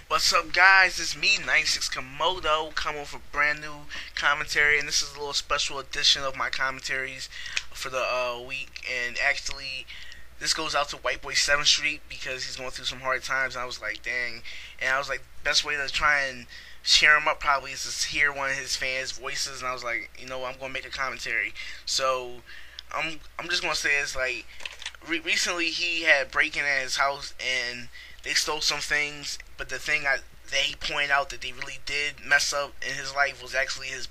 What's up, guys? It's me, 96 Komodo, coming with a brand new commentary, and this is a little special edition of my commentaries for the week. And actually, this goes out to WHITEBOY7ST because he's going through some hard times. And I was like, dang. And I was like, best way to try and cheer him up probably is to hear one of his fans' voices. And I was like, you know what, I'm going to make a commentary. So I'm just going to say it's like, recently he had break-in at his house and they stole some things, but the thing they point out that they really did mess up in his life was actually his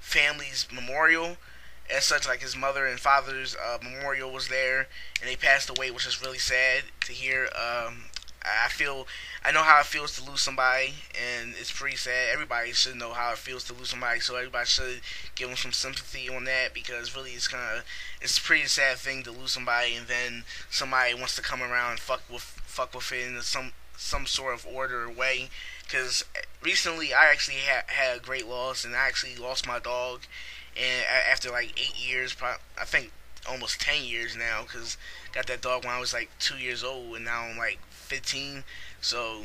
family's memorial. As such, like his mother and father's memorial was there, and they passed away, which is really sad to hear. I know how it feels to lose somebody, and it's pretty sad. Everybody should know how it feels to lose somebody, so everybody should give them some sympathy on that because really it's a pretty sad thing to lose somebody, and then somebody wants to come around and fuck with it in some sort of order or way. Because recently I actually had a great loss, and I actually lost my dog, and after like 8 years, I think almost 10 years now, because got that dog when I was like 2 years old, and now I'm like 15. So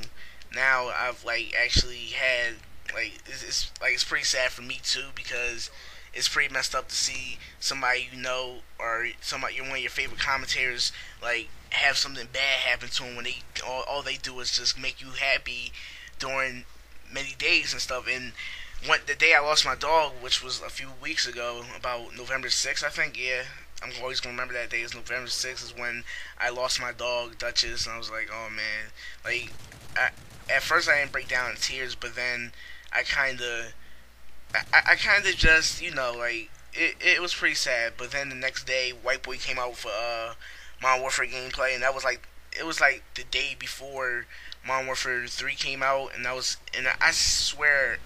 now I've like actually had like it's pretty sad for me too, because it's pretty messed up to see somebody you know or somebody one of your favorite commentators like have something bad happen to them when they all they do is just make you happy during many days and stuff. And the day I lost my dog, which was a few weeks ago, about November 6th, I think. Yeah, I'm always gonna remember that day. Is November 6th is when I lost my dog Duchess, and I was like, oh man, like at first I didn't break down in tears, but then I kind of just, like it was pretty sad. But then the next day, White Boy came out with Modern Warfare gameplay, and it was like the day before Modern Warfare 3 came out, and I swear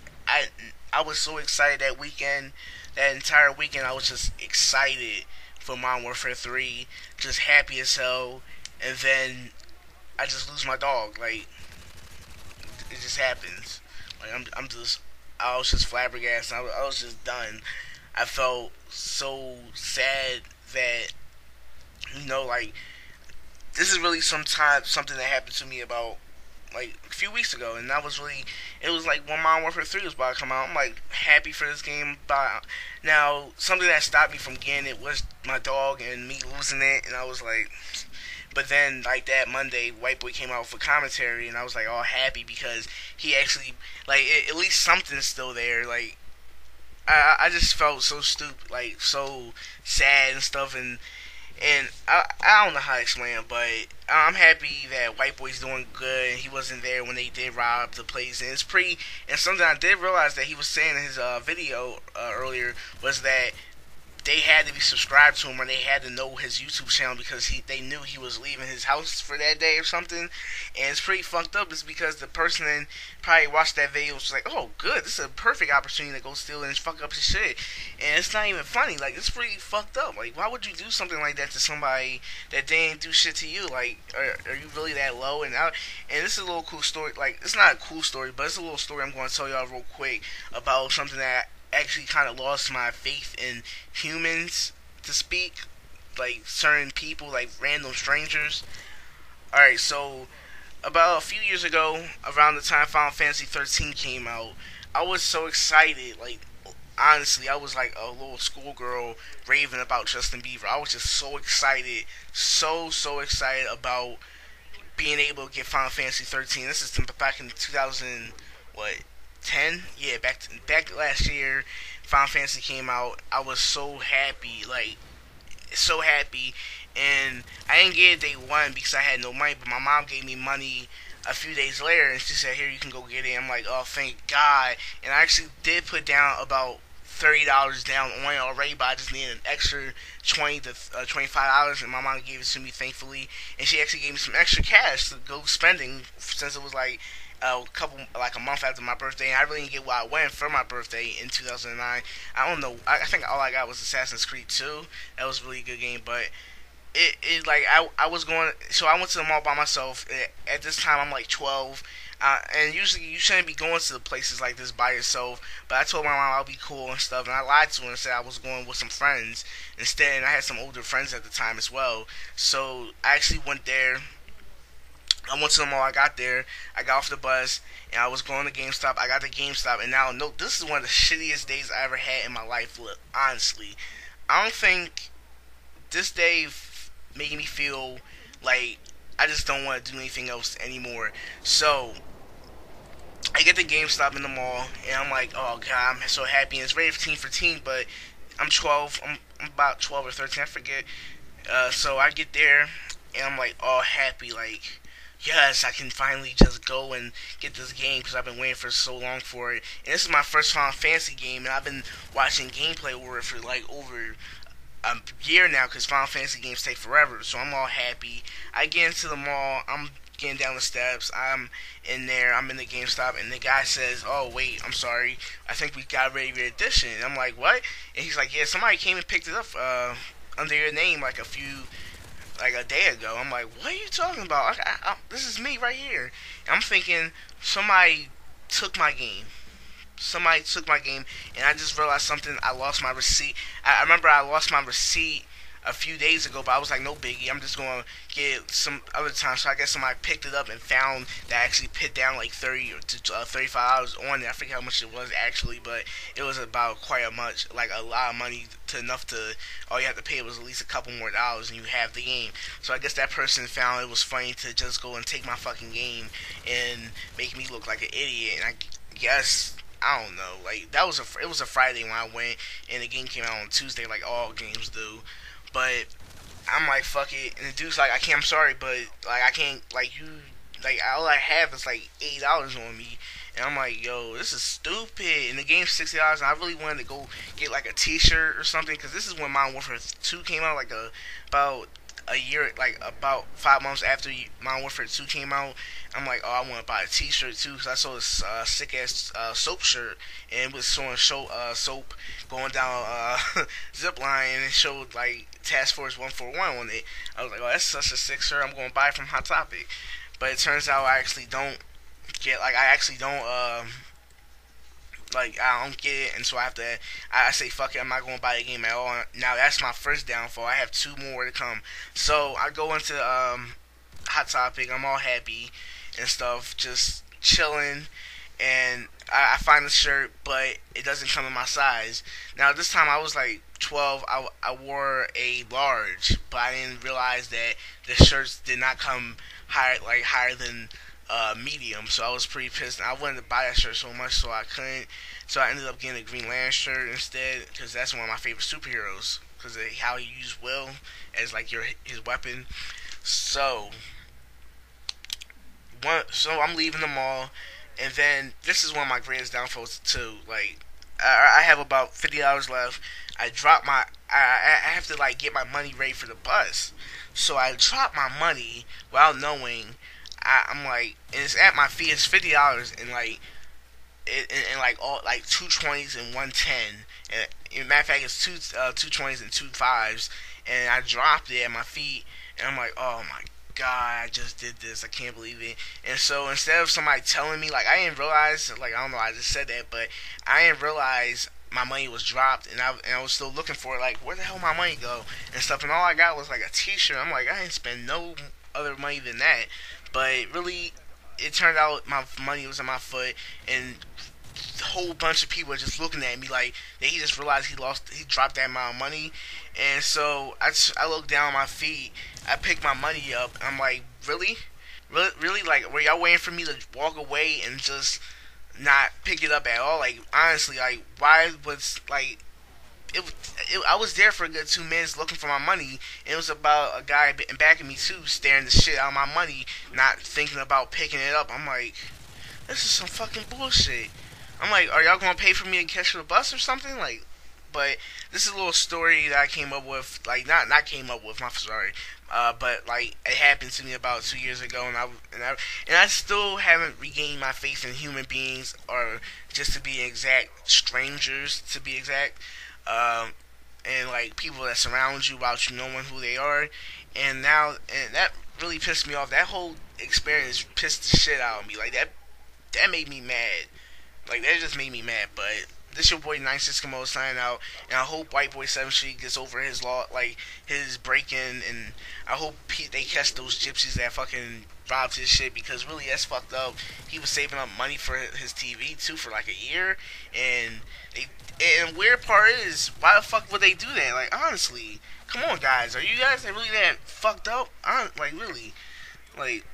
I was so excited that weekend. That entire weekend, I was just excited for Modern Warfare 3, just happy as hell. And then I just lose my dog. Like, it just happens. Like I was just flabbergasted. I was just done. I felt so sad that, like, this is really something that happened to me about like a few weeks ago, and it was like when Modern Warfare 3 was about to come out. I'm like happy for this game, but now something that stopped me from getting it was my dog and me losing it, and I was like, but then like that Monday, White Boy came out for commentary, and I was like all happy because he actually like at least something's still there. Like I just felt so stupid, like so sad and stuff, and I don't know how to explain it, but I'm happy that White Boy's doing good. He wasn't there when they did rob the place, and and something I did realize that he was saying in his video earlier was that they had to be subscribed to him, or they had to know his YouTube channel because they knew he was leaving his house for that day or something. And it's pretty fucked up. It's because the person then probably watched that video and was like, oh, good, this is a perfect opportunity to go steal and fuck up his shit. And it's not even funny. Like, it's pretty fucked up. Like, why would you do something like that to somebody that didn't do shit to you? Like, are you really that low? And this is a little cool story. Like, it's not a cool story, but it's a little story I'm going to tell y'all real quick about something that actually kind of lost my faith in humans to speak, like certain people, like random strangers. Alright, so about a few years ago, around the time Final Fantasy 13 came out, I was so excited. Like, honestly, I was like a little schoolgirl raving about Justin Bieber. I was just so excited, so excited about being able to get Final Fantasy 13. This is back in 2000, what, 10? Yeah, back last year, Final Fantasy came out. I was so happy, like so happy, and I didn't get it day one because I had no money. But my mom gave me money a few days later, and she said, "Here, you can go get it." I'm like, "Oh, thank God!" And I actually did put down about $30 down on it already, but I just needed an extra $20 to $25, and my mom gave it to me, thankfully. And she actually gave me some extra cash to go spending since it was like a month after my birthday, and I really didn't get what I wanted for my birthday in 2009. I don't know. I think all I got was Assassin's Creed 2. That was a really good game, but it like I was going. So I went to the mall by myself. At this time, I'm like 12. And usually you shouldn't be going to the places like this by yourself. But I told my mom I'll be cool and stuff, and I lied to her and said I was going with some friends instead. And I had some older friends at the time as well. So I actually went there. I went to the mall. I got there. I got off the bus, and I was going to GameStop. I got to GameStop, and now, no, this is one of the shittiest days I ever had in my life. Look, honestly, I don't think this day made me feel like I just don't want to do anything else anymore. So I get to GameStop in the mall, and I'm like, oh god, I'm so happy. And it's rated 15 for teen, but I'm 12. I'm about 12 or 13, I forget. So I get there, and I'm like all happy, like, yes, I can finally just go and get this game because I've been waiting for so long for it. And this is my first Final Fantasy game, and I've been watching gameplay over it for like over a year now because Final Fantasy games take forever. So I'm all happy. I get into the mall. I'm getting down the steps. I'm in there. I'm in the GameStop, and the guy says, "Oh wait, I'm sorry. I think we got ready for edition." And I'm like, "What?" And he's like, "Yeah, somebody came and picked it up under your name like a day ago." I'm like, "What are you talking about? This is me right here." And I'm thinking somebody took my game. Somebody took my game, and I just realized something. I lost my receipt. I remember I lost my receipt a few days ago, but I was like, no biggie. I'm just going to get it some other time. So I guess somebody picked it up and found that I actually put down like 30 to $35 on it. I forget how much it was actually, but it was about quite a much, like a lot of money to enough to, all you have to pay was at least a couple more dollars and you have the game. So I guess that person found it was funny to just go and take my fucking game and make me look like an idiot. And I guess, I don't know. Like it was a Friday when I went, and the game came out on Tuesday, like all games do. But I'm like, fuck it. And the dude's like, I can't. I'm sorry, but like I can't. Like you, like all I have is like $8 on me. And I'm like, yo, this is stupid. And the game's $60, and I really wanted to go get like a T-shirt or something because this is when Modern Warfare 2 came out, like about a year, like about 5 months after Modern Warfare 2 came out. I'm like, oh, I want to buy a T-shirt too because I saw this sick ass soap shirt, and it was showing soap going down zip line, and it showed like Task Force 141 on it. I was like, oh, that's such a sick shirt. I'm going to buy it from Hot Topic. But it turns out I actually don't get, like, I actually don't like, I don't get it, and so I have to, I say, fuck it, I'm not going to buy the game at all. Now, that's my first downfall. I have two more to come. So, I go into Hot Topic, I'm all happy and stuff, just chilling, and I find the shirt, but it doesn't come in my size. Now, this time I was like 12, I wore a large, but I didn't realize that the shirts did not come higher than medium, so I was pretty pissed. I wanted to buy that shirt so much, so I couldn't. So I ended up getting a Green Lantern shirt instead, because that's one of my favorite superheroes, because of how he used will as like his weapon. So I'm leaving the mall, and then this is one of my greatest downfalls too. Like I have about $50 left. I drop my I have to like get my money ready for the bus, so I drop my money without knowing. I'm like, and it's at my feet. It's $50, and like, and like all like 220s and 110. And matter of fact, it's 220s and 25s. And I dropped it at my feet, and I'm like, oh my god, I just did this. I can't believe it. And so instead of somebody telling me, like, I didn't realize, like, I don't know, I just said that, but I didn't realize my money was dropped, and I was still looking for it, like, where the hell my money go and stuff. And all I got was like a T-shirt. I'm like, I didn't spend no other money than that. But really, it turned out my money was in my foot, and a whole bunch of people were just looking at me like he just realized he dropped that amount of money. And so I looked down at my feet, I picked my money up, and I'm like, really, like, were y'all waiting for me to walk away and just not pick it up at all? Like, honestly, like, why was, like, I was there for a good 2 minutes looking for my money, and it was about a guy back at me too, staring the shit out of my money, not thinking about picking it up. I'm like, this is some fucking bullshit. I'm like, are y'all gonna pay for me to catch the bus or something? Like, but this is a little story that I came up with, like, not came up with, I'm sorry, but like it happened to me about 2 years ago, and I still haven't regained my faith in human beings, or just to be exact, strangers to be exact. And like people that surround you without you knowing who they are, and that really pissed me off. That whole experience pissed the shit out of me. Like that made me mad. Like that just made me mad. But This your boy 96 signing out, and I hope White Boy 7 gets over his law, like his break-in, and I hope they catch those gypsies that fucking robbed his shit, because really that's fucked up. He was saving up money for his TV too for like a year, and they. And weird part is, why the fuck would they do that? Like honestly, come on guys, are you guys really that fucked up? Like really, like.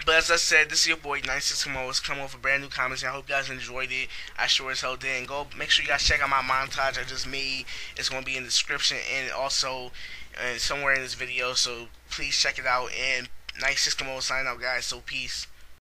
But as I said, this is your boy 96 It's coming with a brand new comments. I hope you guys enjoyed it. I sure as hell did. And go make sure you guys check out my montage I just made. It's gonna be in the description and also somewhere in this video. So please check it out. And 96 signing out, guys. So peace.